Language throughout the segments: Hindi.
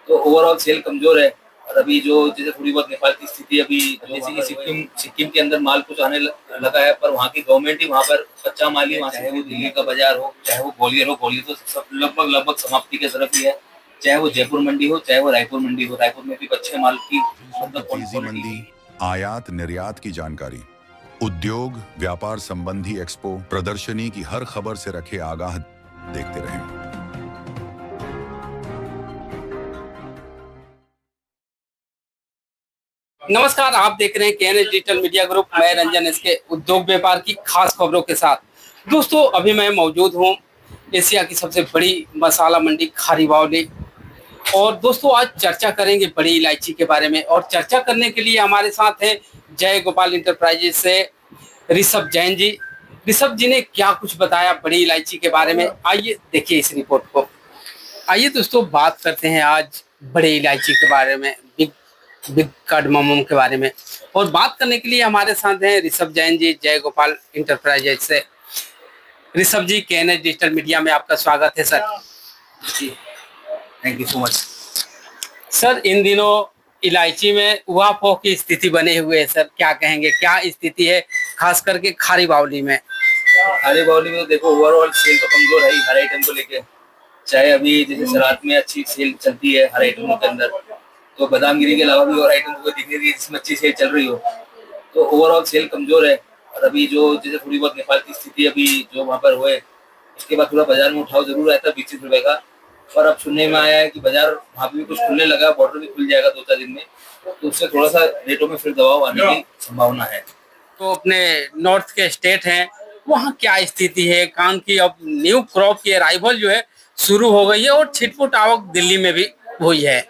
तो ओवरऑल सेल कमजोर है। और अभी जो जैसे थोड़ी बहुत नेपाल की स्थिति अभी जैसे कि सिक्किम सिक्किम के अंदर माल कुछ आने लगा है, पर वहाँ की गवर्नमेंट ही वहाँ पर कच्चा माल ही वहाँ से, चाहे वो दिल्ली का बाजार हो, चाहे वो ग्वालियर हो, ग्वालियर तो सब लगभग लगभग समाप्ति के तरफ ही है। चाहे वो जयपुर मंडी हो, चाहे वो रायपुर मंडी हो, रायपुर में भी अच्छे माल की चीजों की मतलब तेजी मंदी, क्वालिटी। आयात निर्यात की जानकारी, उद्योग व्यापार संबंधी एक्सपो प्रदर्शनी की हर खबर से रखे आगाह। देखते रहें। नमस्कार, आप देख रहे हैं केएनएच डिजिटल मीडिया ग्रुप। मैं रंजन इसके उद्योग व्यापार की खास खबरों के साथ। दोस्तों, अभी मैं मौजूद हूं एशिया की सबसे बड़ी मसाला मंडी खारी बावली। और दोस्तों, आज चर्चा करेंगे बड़ी इलायची के बारे में। और चर्चा करने के लिए हमारे साथ हैं जय गोपाल इंटरप्राइजेज से ऋषभ जैन जी। ऋषभ जी ने क्या कुछ बताया बड़ी इलायची के बारे में, आइए देखिए इस रिपोर्ट को। आइए दोस्तों, बात करते हैं आज बड़ी इलायची के बारे में, बिग बिग कार्डमम के बारे में। और बात करने के लिए हमारे साथ हैं ऋषभ जैन जी, जय गोपाल इंटरप्राइजेज से। Rishabh ji, KNH digital media में आपका स्वागत है सर। जी, thank you so much. Sir, इन दिनों इलायची में उहापोह की स्थिति बने हुए है सर, क्या कहेंगे, क्या स्थिति है खास करके खारी बावली में? खारी बावली में तो देखो ओवरऑल सेल तो कमजोर है ही हर आइटम को लेके। चाहे अभी जैसे शराब में अच्छी सेल चलती है हर आइटमों के अंदर, तो बादाम गिरी के अलावा भी और आइटम को दिख नहीं रही जिसमें अच्छी सेल चल रही हो। तो ओवरऑल सेल कमजोर है। और अभी जो जैसे थोड़ी बहुत नेपाल की स्थिति अभी जो वहाँ पर हुए, उसके बाद थोड़ा बाजार में उठाव जरूर आया था 20-30 रुपए का। पर अब सुनने में आया है कि बाजार वहाँ पे भी कुछ खुलने लगा, बॉर्डर भी खुल जाएगा 2-4 दिन में, तो उससे थोड़ा सा रेटों में फिर दबाव आने की संभावना है। तो अपने नॉर्थ के स्टेट हैं, वहाँ क्या स्थिति है? कान की अब न्यू क्रॉप की अराइवल जो है शुरू हो गई है और छिटपुट आवक दिल्ली में भी हुई है।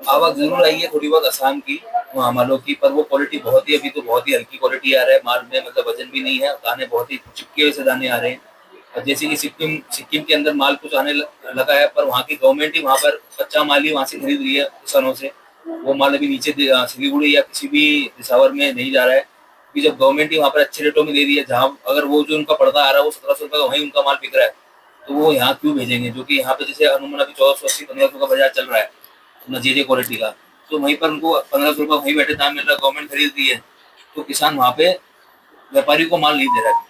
आवक जरूर आई है थोड़ी बहुत असम की वहाँ मालों की, पर वो क्वालिटी बहुत ही अभी तो बहुत ही हल्की क्वालिटी आ रहा है माल में, मतलब वजन भी नहीं है, दाने बहुत ही चिपके हुए से दाने आ रहे हैं। और जैसे कि सिक्किम सिक्किम के अंदर माल कुछ आने लगा है, पर वहाँ की गवर्नमेंट ही वहाँ पर कच्चा माल ही वहाँ से खरीद रही है किसानों से। वो माल अभी नीचे सिलीगुड़ी या किसी भी दिसावर में नहीं जा रहा है, कि जब गवर्नमेंट ही वहाँ पर अच्छे रेटों में दे रही है, जहाँ अगर वो जो उनका पड़ता आ रहा है वो 1700 रुपये का वहीं उनका माल बिक रहा है, तो वो यहाँ क्यों भेजेंगे? जो कि यहाँ पे जैसे अनुमान अभी 1480-1500 का बाजार चल रहा है नजीजे क्वालिटी का, तो वहीं पर उनको 1500 रुपये वहीं बैठे दाम मिल रहा है, गवर्नमेंट खरीद रही है, तो किसान वहाँ पे व्यापारी को माल नहीं दे रहा है।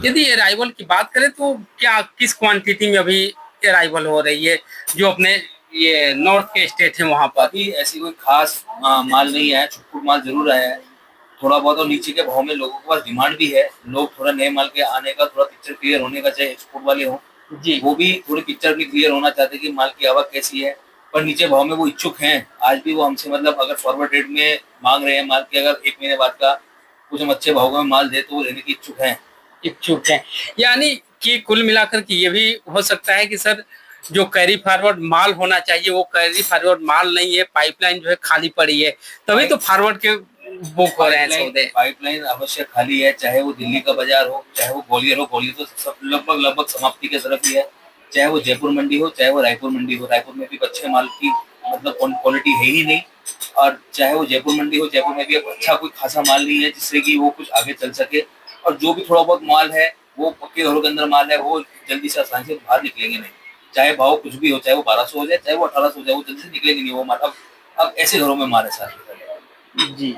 यदि अराइवल की बात करें तो क्या किस क्वांटिटी में अभी अराइवल हो रही है जो अपने ये नॉर्थ के स्टेट है वहाँ पर? अभी ऐसी कोई खास माल नहीं है, छुटपुट माल जरूर आया है थोड़ा बहुत, और नीचे के भाव में लोगों के पास डिमांड भी है। लोग थोड़ा नए माल के आने का थोड़ा पिक्चर क्लियर होने का, चाहे एक्सपोर्ट वाले हों जी, वो भी थोड़ी पिक्चर भी क्लियर होना चाहते हैं कि माल की आवक कैसी है। पर नीचे भाव में वो इच्छुक हैं आज भी, वो हमसे मतलब अगर फॉरवर्ड रेट में मांग रहे हैं माल के, अगर 1 महीने बाद का कुछ हम अच्छे भाव में माल दे तो वो लेने की इच्छुक है। यानी कि कुल मिलाकर के ये भी हो सकता है कि सर, जो कैरी फॉरवर्ड माल होना चाहिए वो कैरी फॉरवर्ड माल नहीं है, पाइपलाइन जो है खाली पड़ी है, तभी तो फॉरवर्ड के बुक हो रहे हैं सौदे। पाइपलाइन अवश्य खाली है, चाहे वो दिल्ली का बाजार हो, चाहे वो ग्वालियर हो, ग्वालियर तो सब लगभग लगभग समाप्ति के तरफ ही है। चाहे वो जयपुर मंडी हो, चाहे वो रायपुर मंडी हो, रायपुर में भी अच्छे माल की मतलब क्वालिटी है ही नहीं। और चाहे वो जयपुर मंडी हो, जयपुर में भी अब अच्छा कोई खासा माल नहीं है जिससे कि वो कुछ आगे चल सके। और जो भी थोड़ा बहुत माल है वो पक्के घरों के अंदर माल है, वो जल्दी से आसानी से बाहर निकलेंगे नहीं, चाहे भाव कुछ भी हो, चाहे वो 1200 हो जाए, चाहे वो 1800 हो जाए, वो जल्दी से निकलेंगे नहीं वो माल। अब ऐसे घरों में माल है सारे जी,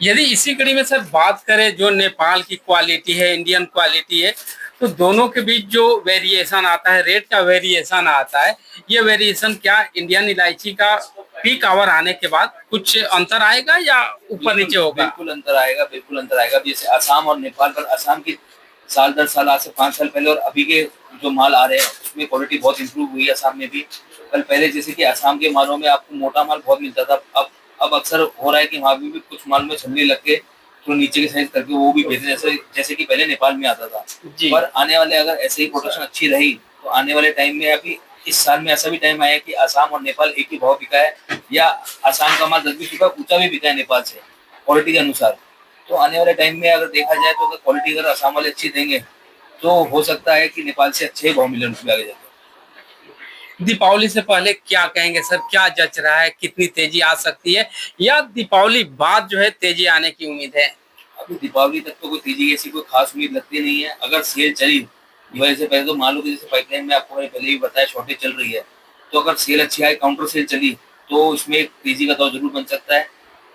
यदि इसी कड़ी में सर बात करें जो नेपाल की क्वालिटी है, इंडियन क्वालिटी है, तो दोनों के बीच जो वेरिएशन आता है, रेट का वेरिएशन आता है, ये वेरिएशन क्या इंडियन इलायची का पीक आवर आने के बाद कुछ अंतर आएगा या ऊपर नीचे होगा? बिल्कुल अंतर आएगा, बिल्कुल अंतर आएगा। जैसे असम और नेपाल पर, असम की साल दर साल आज से 5 साल पहले और अभी के जो माल आ रहे हैं उसमें क्वालिटी बहुत इंप्रूव हुई है असम में भी। कल पहले जैसे कि असम के मालों में आपको मोटा माल बहुत मिलता था, अब अक्सर हो रहा है कि वहाँ भी कुछ माल में छलनी लग के तो नीचे के साइज करके वो भी बेचे, जैसे जैसे कि पहले नेपाल में आता था। पर आने वाले अगर ऐसे ही प्रोडक्शन अच्छी रही तो आने वाले टाइम में, अभी इस साल में ऐसा भी टाइम आया कि असम और नेपाल एक ही भाव बिका है, या असम का माल 10-20 रुपये ऊंचा भी बिका है नेपाल से क्वालिटी के अनुसार। तो आने वाले टाइम में अगर देखा जाए तो अगर क्वालिटी अगर असम वाले अच्छी देंगे तो हो सकता है कि नेपाल से अच्छे भाव मिले उनको आगे जाकर। दीपावली से पहले क्या कहेंगे सर, क्या जच रहा है, कितनी तेजी आ सकती है या दीपावली बाद जो है तेजी आने की उम्मीद है? अभी दीपावली तक तो कोई तेजी ऐसी कोई खास उम्मीद लगती नहीं है। अगर सेल चली दिवाली से पहले तो मान लो कि जैसे पाइपलाइन में आपको मैंने पहले भी बताया शॉर्टेज चल रही है, तो अगर सेल अच्छी है, काउंटर सेल चली, तो इसमें एक तेजी का दौर जरूर बन सकता है।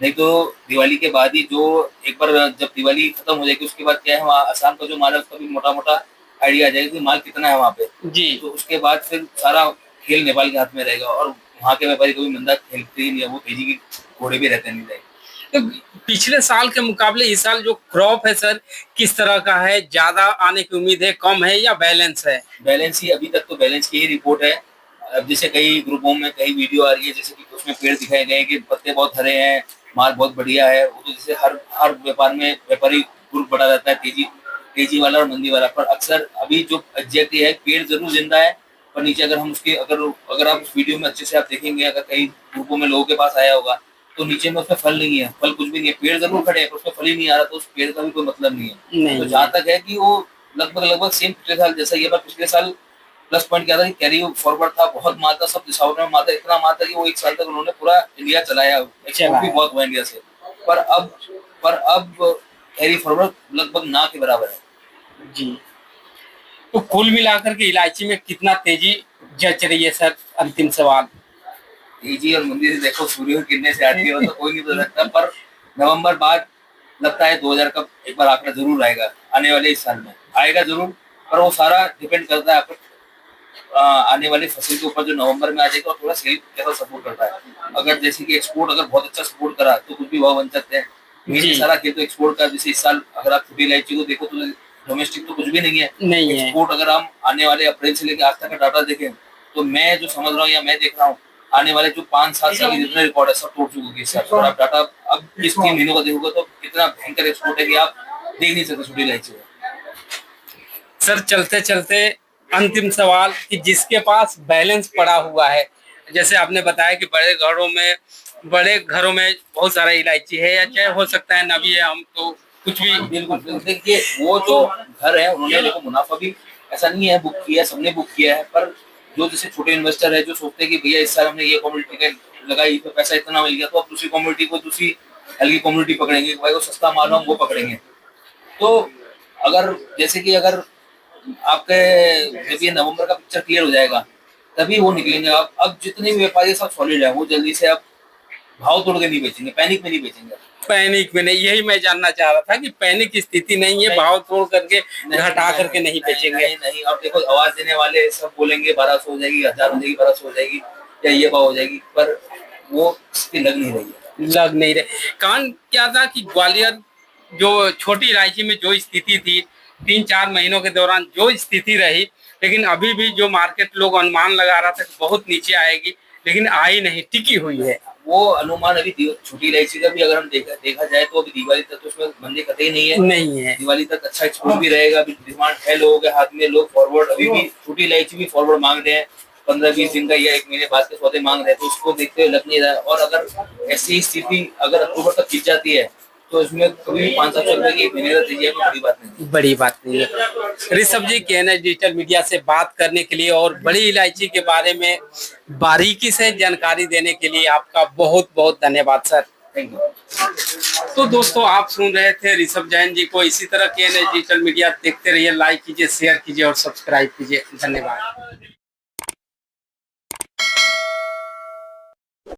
नहीं तो दिवाली के बाद ही जो एक बार जब दिवाली खत्म हो जाएगी उसके बाद क्या है, वहाँ असम का जो माल है उसका भी मोटा मोटा आइडिया आ जाएगा कि माल कितना है वहाँ पे। जी। तो उसके बाद फिर सारा खेल नेपाल के हाथ में रहेगा और वहाँ के व्यापारी कभी मंदा खेलते ही नहीं है, वो तेजी के घोड़े भी रहते नहीं रहेंगे। तो पिछले साल के मुकाबले इस साल जो क्रॉप है सर किस तरह का है, ज्यादा आने की उम्मीद है, कम है या बैलेंस है? बैलेंस ही, अभी तक तो बैलेंस की ही रिपोर्ट है। अब जैसे कई ग्रुपों में कई वीडियो आ रही है, जैसे कि उसमें पेड़ दिखाए गए कि पत्ते बहुत हरे हैं, माल बहुत बढ़िया है। वो तो जैसे हर हर व्यापार में व्यापारी ग्रुप बड़ा रहता है, तेजी वाला और मंदी वाला। पर अक्सर अभी जो एग्जैक्ट है, पेड़ जरूर जिंदा है, पर नीचे अगर हम उसके अगर आप उस वीडियो में अच्छे से आप देखेंगे, अगर कई ग्रुपों में लोगों के पास आया होगा, तो नीचे में उसमें फल नहीं है, फल कुछ भी नहीं है, पेड़ जरूर खड़े हैं पर उसमें फल ही नहीं आ रहा, तो उस पेड़ का भी कोई मतलब नहीं है। तो जहाँ तक है कि वो लगभग सेम पिछले साल जैसा ही है, पर पिछले साल प्लस पॉइंट क्या था कि कैरी फॉरवर्ड था, बहुत माल था, सब दिशाओं में माल था, इतना माल था कि वो एक साल तक उन्होंने पूरा इंडिया चलाया, एक्सपोर्ट भी बहुत हुआ इंडिया से। पर अब कैरी फॉरवर्ड लगभग ना के बराबर है। जी। तो कुल मिलाकर के इलायची में कितना तेजी जच रही है सर? अंतिम सवाल। तेजी और मंदी से देखो, सूर्य की किरणें से आती है तो कोई नहीं बता सकता, पर नवंबर बाद लगता है 2000 का एक बार आंकड़ा जरूर आएगा, आने वाले इस साल में आएगा जरूर। पर वो सारा डिपेंड करता है आने वाली फसल के ऊपर, जो नवंबर में आ जाएगा, और थोड़ा सेल कैसा सपोर्ट करता है। अगर जैसे कि एक्सपोर्ट अगर बहुत अच्छा सपोर्ट करा तो कुछ भी भाव बन सकते हैं। मेन सारा खेल तो एक्सपोर्ट का, जैसे इस साल अगर आप छोटी इलायची को देखो तो डोमेस्टिक तो कुछ भी नहीं है, एक्सपोर्ट अगर हम आने वाले अप्रैल से लेकर आज तक का डाटा देखें, तो मैं जो समझ रहा हूँ या मैं देख रहा हूँ, आने वाले जो 5-7 साल के जितने रिकॉर्ड है सब तोड़ चुके हैं। और आप डाटा अब इस 3 महीनों का देखोगे तो इतना भयंकर एक्सपोर्ट है कि आप देख नहीं सकते छोटी इलायची में। सर चलते चलते अंतिम सवाल कि जिसके पास बैलेंस पड़ा हुआ है, जैसे आपने बताया कि बड़े घरों में बहुत सारा इलायची है, या चाहे हो सकता है ना भी है, हम तो कुछ भी। बिल्कुल देखिए, वो जो घर है उन्होंने देखो मुनाफा भी ऐसा नहीं है बुक किया, सबने बुक किया है। पर जो जैसे छोटे इन्वेस्टर है जो सोचते हैं कि भैया इस साल हमने ये कम्युनिटी लगाई तो पैसा इतना मिल गया, तो अब दूसरी कम्युनिटी को दूसरी हल्की कम्युनिटी पकड़ेंगे, भाई वो सस्ता माल हम वो पकड़ेंगे। तो अगर जैसे कि अगर आपके जब ये नवंबर का पिक्चर क्लियर हो जाएगा तभी वो निकलेंगे। अब जितने भी व्यापारी सब सॉलिड है, वो जल्दी से अब भाव तोड़ के नहीं बेचेंगे, पैनिक में नहीं बेचेंगे। पैनिक में नहीं, यही मैं जानना चाह रहा था कि पैनिक की स्थिति नहीं है, भाव तोड़ करके घटा करके नहीं बेचेंगे। नहीं, और देखो आवाज देने वाले सब बोलेंगे 1200 हो जाएगी, 1000 हो जाएगी, 1200 हो जाएगी, या ये भाव हो जाएगी, पर वो स्थिति लग नहीं रही। कारण क्या था कि ग्वालियर जो छोटी इलायची में जो स्थिति थी 3-4 महीनों के दौरान जो स्थिति रही, लेकिन अभी भी जो मार्केट लोग अनुमान लगा रहा था कि बहुत नीचे आएगी, लेकिन आई नहीं, टिकी हुई है। वो अनुमान अभी छोटी इलायची का भी अगर हम देखा जाए तो अभी दिवाली तक तो उसमें बंदे कतई नहीं है। दिवाली तक अच्छा एक्सपोर्ट भी रहेगा, अभी डिमांड है लोगों के हाथ में, लोग फॉरवर्ड अभी भी छोटी इलायची भी फॉरवर्ड मांग रहे हैं, 15-20 दिन का या 1 महीने बाद के सौदे मांग रहे हैं, तो उसको देखते हुए लग नहीं रहा है। और अगर ऐसी स्थिति अगर अक्टूबर तक खिंच जाती है तो इसमें कभी 500 रुपए की 1 महीने का तेजी कोई बड़ी बात नहीं है। ऋषभ जी KNH डिजिटल मीडिया से बात करने के लिए और बड़ी इलायची के बारे में बारीकी से जानकारी देने के लिए आपका बहुत बहुत धन्यवाद सर। Thank you. तो दोस्तों आप सुन रहे थे ऋषभ जैन जी को। इसी तरह KNH डिजिटल मीडिया देखते रहिए, लाइक कीजिए, शेयर कीजिए और सब्सक्राइब कीजिए। धन्यवाद।